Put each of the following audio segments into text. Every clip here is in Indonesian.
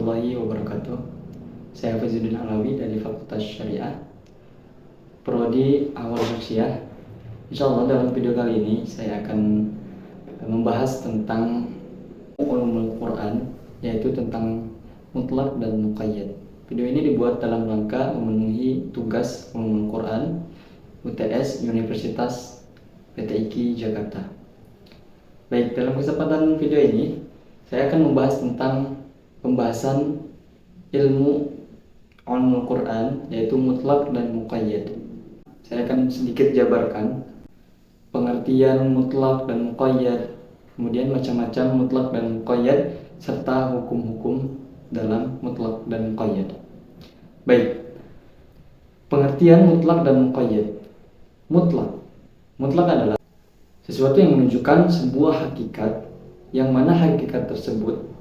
warahmatullahi wabarakatuh. Saya Hafizuddin Alawi dari Fakultas Syariah, Prodi Awal Syaksiyah. Insyaallah dalam video kali ini saya akan membahas tentang ulumul Quran, yaitu tentang mutlak dan muqayyad. Video ini dibuat dalam rangka memenuhi tugas ulumul Quran UTS Universitas PTIQ Jakarta. Baik, dalam kesempatan video ini saya akan membahas tentang pembahasan ilmu ulumul Quran, yaitu mutlak dan muqayyad. Saya akan sedikit jabarkan pengertian mutlak dan muqayyad, kemudian macam-macam mutlak dan muqayyad, serta hukum-hukum dalam mutlak dan muqayyad. Baik, pengertian mutlak dan muqayyad. Mutlak adalah sesuatu yang menunjukkan sebuah hakikat, yang mana hakikat tersebut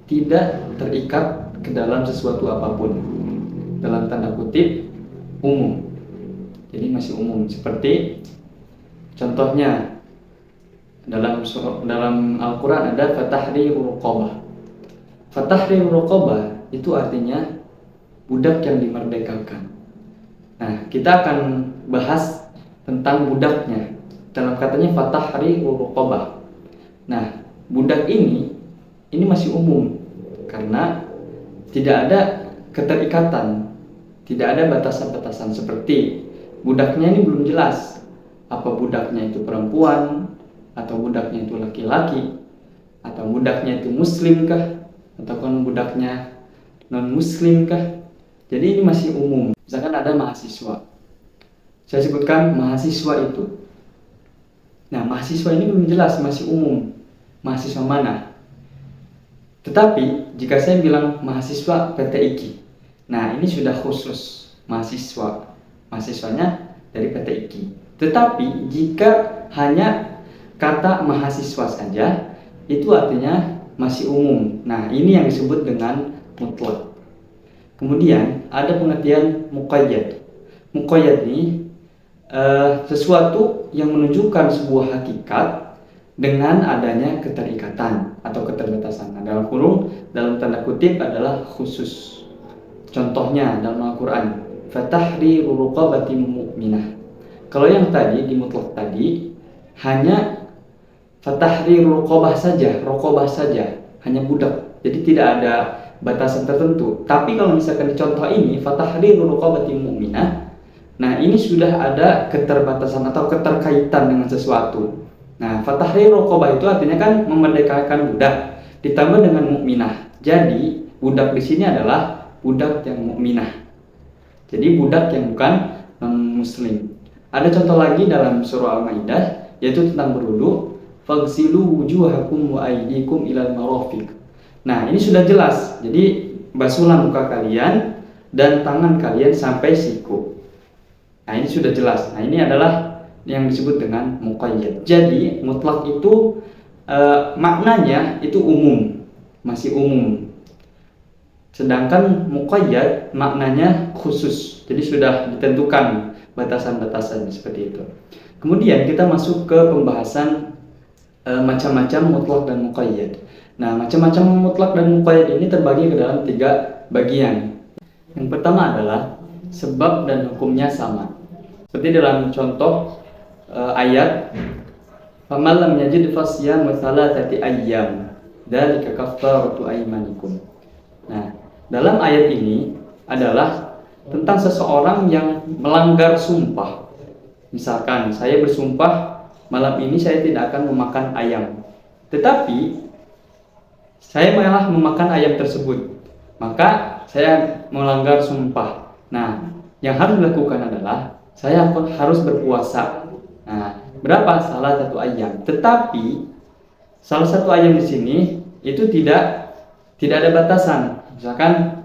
tidak terikat ke dalam sesuatu apapun, dalam tanda kutip umum. Jadi masih umum, seperti contohnya dalam Al-Quran ada fatahriru raqabah. Fatahriru raqabah itu artinya budak yang dimerdekakan. Nah, kita akan bahas tentang budaknya dalam katanya fatahriru raqabah. Nah, budak ini masih umum karena tidak ada keterikatan, tidak ada batasan-batasan. Seperti budaknya ini belum jelas, apa budaknya itu perempuan, atau budaknya itu laki-laki, atau budaknya itu muslim kah, ataupun budaknya non muslim kah. Jadi ini masih umum. Misalkan ada mahasiswa, saya sebutkan mahasiswa itu. Nah, mahasiswa ini belum jelas, masih umum. Mahasiswa mana? Tetapi jika saya bilang mahasiswa PTIQ, nah ini sudah khusus mahasiswanya dari PTIQ. Tetapi jika hanya kata mahasiswa saja, itu artinya masih umum. Nah, ini yang disebut dengan mutlak. Kemudian ada pengertian muqayyad. Muqayyad ini sesuatu yang menunjukkan sebuah hakikat dengan adanya keterikatan atau keterbatasan. Nah, dalam tanda kutip adalah khusus. Contohnya dalam Al-Quran, fatahriru raqabatin mu'minah. Kalau yang tadi di mutlak tadi hanya fatahriru raqabah saja, hanya budak. Jadi tidak ada batasan tertentu. Tapi kalau misalkan di contoh ini fatahriru raqabatin mu'minah, nah ini sudah ada keterbatasan atau keterkaitan dengan sesuatu. Nah, fatahriru raqabah itu artinya kan memerdekakan budak ditambah dengan mukminah. Jadi budak di sini adalah budak yang mukminah. Jadi budak yang bukan non muslim. Ada contoh lagi dalam surah Al-Maidah, yaitu tentang berwudu, faghsilu wujuhakum wa aydikum ilal marafiq. Nah, ini sudah jelas. Jadi basuhlah muka kalian dan tangan kalian sampai siku. Nah, ini sudah jelas. Nah, ini adalah yang disebut dengan muqayyad. Jadi mutlak itu maknanya itu umum, masih umum. Sedangkan muqayyad maknanya khusus. Jadi sudah ditentukan batasan-batasan seperti itu. Kemudian kita masuk ke pembahasan macam-macam mutlak dan muqayyad. Nah, macam-macam mutlak dan muqayyad ini terbagi ke dalam 3 bagian. Yang pertama adalah sebab dan hukumnya sama. Seperti dalam contoh ayat faman lam yajid fasyamu thalathati ayyam dzalika kaffaratu aymanikum. Nah, dalam ayat ini adalah tentang seseorang yang melanggar sumpah. Misalkan saya bersumpah malam ini saya tidak akan memakan ayam, tetapi saya malah memakan ayam tersebut, maka saya melanggar sumpah. Nah, yang harus dilakukan adalah saya harus berpuasa. Nah, berapa? Salah satu ayam. Tetapi salah satu ayam di sini itu tidak ada batasan. Misalkan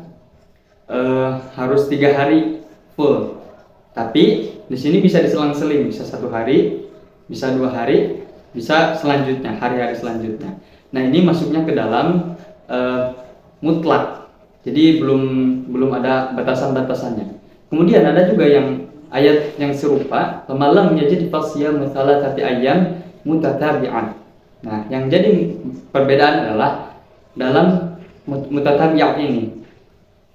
harus 3 hari full. Tapi di sini bisa diselang-seling, bisa 1 hari, bisa 2 hari, bisa selanjutnya, hari-hari selanjutnya. Nah, ini masuknya ke dalam mutlak. Jadi belum ada batasan-batasannya. Kemudian ada juga yang ayat yang serupa, malam yajid fasiyam thalathati ayyam mutatabi'an. Nah, yang jadi perbedaan adalah dalam mutatabi'at ini.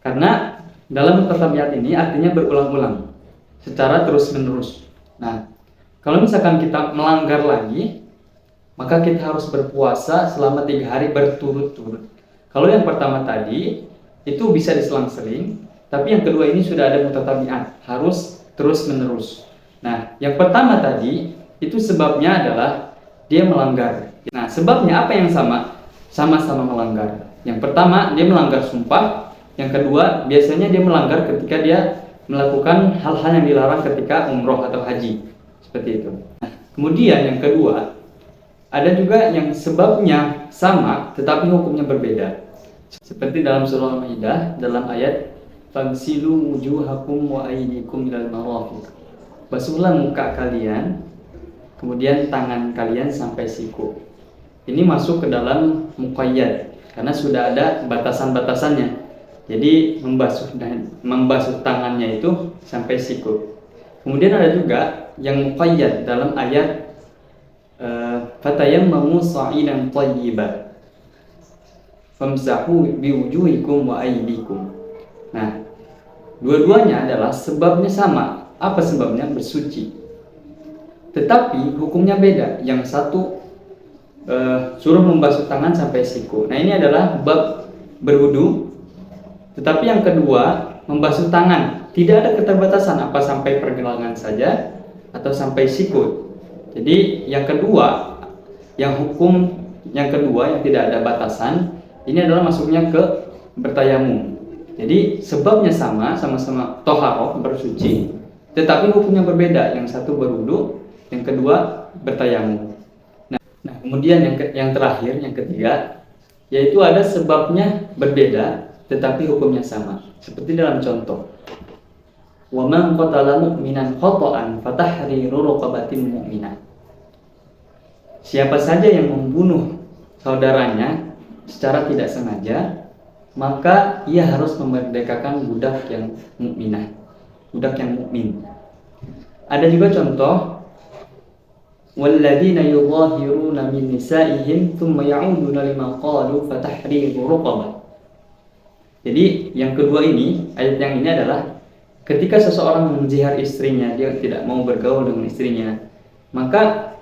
Karena dalam mutatabi'at ini artinya berulang-ulang secara terus-menerus. Nah, kalau misalkan kita melanggar lagi, maka kita harus berpuasa selama 3 hari berturut-turut. Kalau yang pertama tadi itu bisa diselang-seling, tapi yang kedua ini sudah ada mutatabi'at, harus terus-menerus. Nah, yang pertama tadi itu sebabnya adalah dia melanggar. Nah, sebabnya apa yang sama? Sama-sama melanggar. Yang pertama, dia melanggar sumpah. Yang kedua, biasanya dia melanggar ketika dia melakukan hal-hal yang dilarang ketika umroh atau haji. Seperti itu. Nah, kemudian yang kedua, ada juga yang sebabnya sama tetapi hukumnya berbeda. Seperti dalam surah Al-Maidah dalam ayat "Fagsilu wujuhakum wa aydikum ilal marafiq." Basuhlah muka kalian, kemudian tangan kalian sampai siku. Ini masuk ke dalam muqayyad karena sudah ada batasan-batasannya. Jadi membasuh tangannya itu sampai siku. Kemudian ada juga yang muqayyad dalam ayat fatayammamu sa'idan thayyiban famsahu biwujuhikum wa aydikum. Nah, dua-duanya adalah sebabnya sama. Apa sebabnya? Bersuci. Tetapi hukumnya beda. Yang satu suruh membasuh tangan sampai siku. Nah, ini adalah bab berwudu. Tetapi yang kedua membasuh tangan. Tidak ada keterbatasan apa sampai pergelangan saja atau sampai siku. Jadi yang kedua, yang hukum yang kedua yang tidak ada batasan, ini adalah masuknya ke bertayamum. Jadi sebabnya sama-sama toharoh, bersuci, tetapi hukumnya berbeda. Yang satu berwudu, yang kedua bertayamum. Nah, kemudian yang terakhir, yang ketiga, yaitu ada sebabnya berbeda, tetapi hukumnya sama. Seperti dalam contoh, wa man qatala mu'minan khata'an fatahriru raqabatin mu'minah. Siapa saja yang membunuh saudaranya secara tidak sengaja, maka ia harus memerdekakan budak yang mukminah, budak yang mukmin. Ada juga contoh, walladzina yudhahiruna min nisa'ihim thumma ya'uduna lima qalu fatahriru raqabah. Jadi yang kedua ini, ayat yang ini adalah ketika seseorang menjihar istrinya, dia tidak mau bergaul dengan istrinya, maka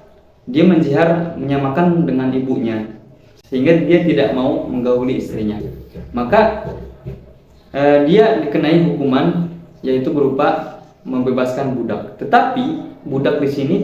dia menjihar menyamakan dengan ibunya, sehingga dia tidak mau menggauli istrinya. Maka dia dikenai hukuman, yaitu berupa membebaskan budak. Tetapi budak di sini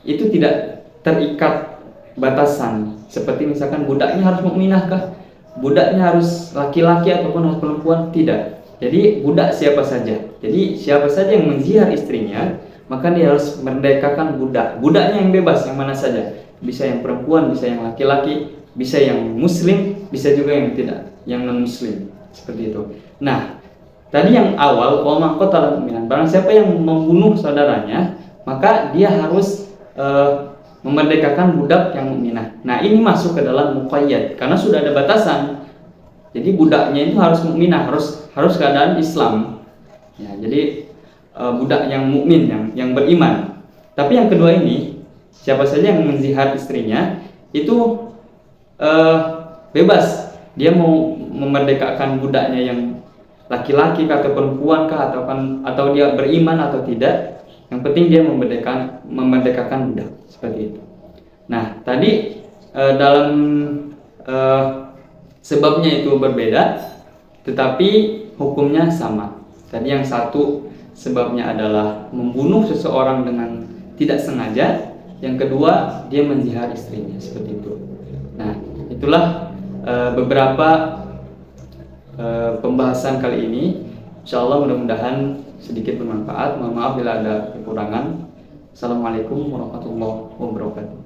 itu tidak terikat batasan. Seperti misalkan budaknya harus mukminahkah? Budaknya harus laki-laki ataupun harus perempuan? Tidak. Jadi budak siapa saja. Jadi siapa saja yang menjihar istrinya, maka dia harus merdekakan budak. Budaknya yang bebas, yang mana saja. Bisa yang perempuan, bisa yang laki-laki, bisa yang muslim, bisa juga yang tidak, yang non muslim. Seperti itu. Nah, tadi yang awal, wa man qatala mu'minan, barang siapa yang membunuh saudaranya, maka dia harus memerdekakan budak yang mukminah. Nah, ini masuk ke dalam muqayyad karena sudah ada batasan. Jadi budaknya itu harus mukminah, harus keadaan Islam. Ya, jadi budak yang mukmin, yang beriman. Tapi yang kedua ini, siapa saja yang menzihar istrinya itu bebas. Dia mau memerdekakan budaknya yang laki-laki kah atau perempuan kah, atau dia beriman atau tidak. Yang penting dia memerdekakan budak, seperti itu. Nah, tadi dalam sebabnya itu berbeda, tetapi hukumnya sama. Tadi yang satu sebabnya adalah membunuh seseorang dengan tidak sengaja, yang kedua dia menjihar istrinya, seperti itu. Nah, itulah beberapa pembahasan kali ini. Insyaallah mudah-mudahan sedikit bermanfaat. Mohon maaf bila ada kekurangan. Assalamualaikum warahmatullahi wabarakatuh.